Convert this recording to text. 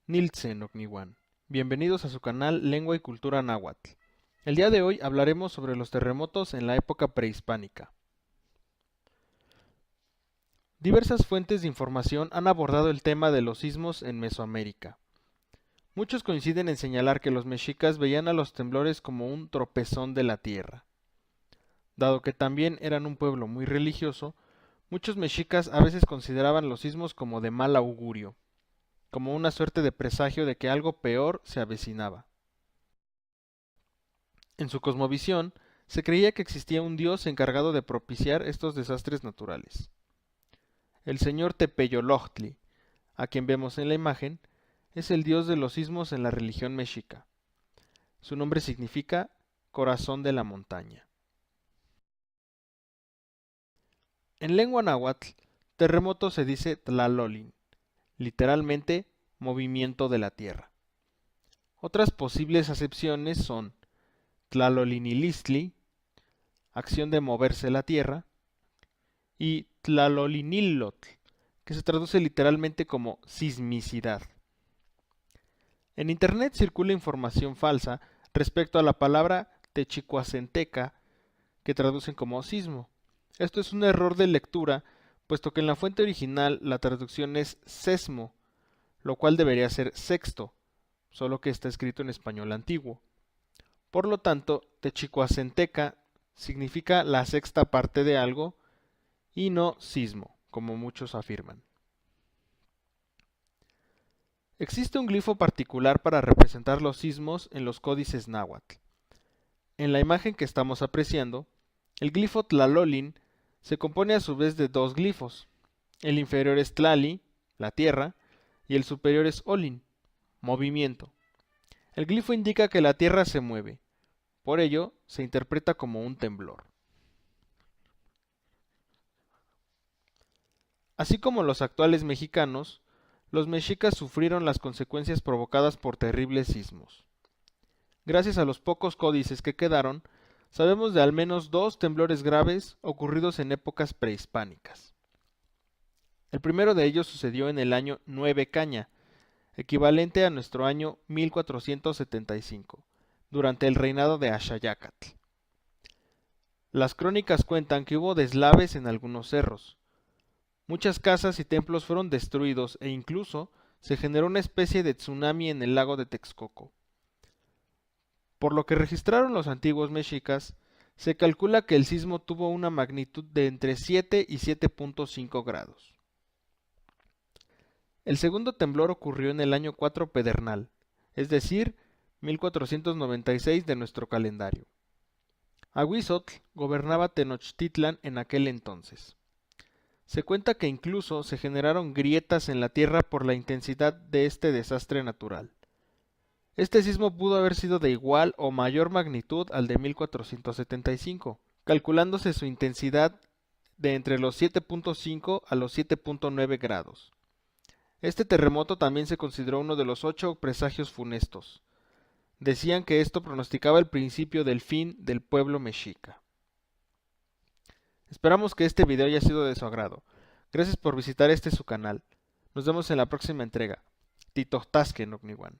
Nilsen Nocniwan. Bienvenidos a su canal Lengua y Cultura Náhuatl. El día de hoy hablaremos sobre los terremotos en la época prehispánica. Diversas fuentes de información han abordado el tema de los sismos en Mesoamérica. Muchos coinciden en señalar que los mexicas veían a los temblores como un tropezón de la tierra. Dado que también eran un pueblo muy religioso, muchos mexicas a veces consideraban los sismos como de mal augurio, como una suerte de presagio de que algo peor se avecinaba. En su cosmovisión, se creía que existía un dios encargado de propiciar estos desastres naturales. El señor Tepeyolojtli, a quien vemos en la imagen, es el dios de los sismos en la religión mexica. Su nombre significa corazón de la montaña. En lengua náhuatl, terremoto se dice tlalolin, literalmente movimiento de la tierra. Otras posibles acepciones son tlalolinilistli, acción de moverse la tierra, y tlalolinillotl, que se traduce literalmente como sismicidad. En internet circula información falsa respecto a la palabra techicuacenteca, que traducen como sismo. Esto es un error de lectura, puesto que en la fuente original la traducción es sesmo, lo cual debería ser sexto, solo que está escrito en español antiguo. Por lo tanto, techicuacenteca significa la sexta parte de algo y no sismo, como muchos afirman. Existe un glifo particular para representar los sismos en los códices náhuatl. En la imagen que estamos apreciando, el glifo tlalolin se compone a su vez de dos glifos. El inferior es tlali, la tierra, y el superior es olin, movimiento. El glifo indica que la tierra se mueve, por ello se interpreta como un temblor. Así como los actuales mexicanos, los mexicas sufrieron las consecuencias provocadas por terribles sismos. Gracias a los pocos códices que quedaron, sabemos de al menos dos temblores graves ocurridos en épocas prehispánicas. El primero de ellos sucedió en el año 9 Caña, equivalente a nuestro año 1475, durante el reinado de Axayácatl. Las crónicas cuentan que hubo deslaves en algunos cerros. Muchas casas y templos fueron destruidos e incluso se generó una especie de tsunami en el lago de Texcoco. Por lo que registraron los antiguos mexicas, se calcula que el sismo tuvo una magnitud de entre 7 y 7.5 grados. El segundo temblor ocurrió en el año 4 Pedernal, es decir, 1496 de nuestro calendario. Ahuizotl gobernaba Tenochtitlan en aquel entonces. Se cuenta que incluso se generaron grietas en la tierra por la intensidad de este desastre natural. Este sismo pudo haber sido de igual o mayor magnitud al de 1475, calculándose su intensidad de entre los 7.5 a los 7.9 grados. Este terremoto también se consideró uno de los 8 presagios funestos. Decían que esto pronosticaba el principio del fin del pueblo mexica. Esperamos que este video haya sido de su agrado. Gracias por visitar su canal. Nos vemos en la próxima entrega. Titohtasque Nocniwan.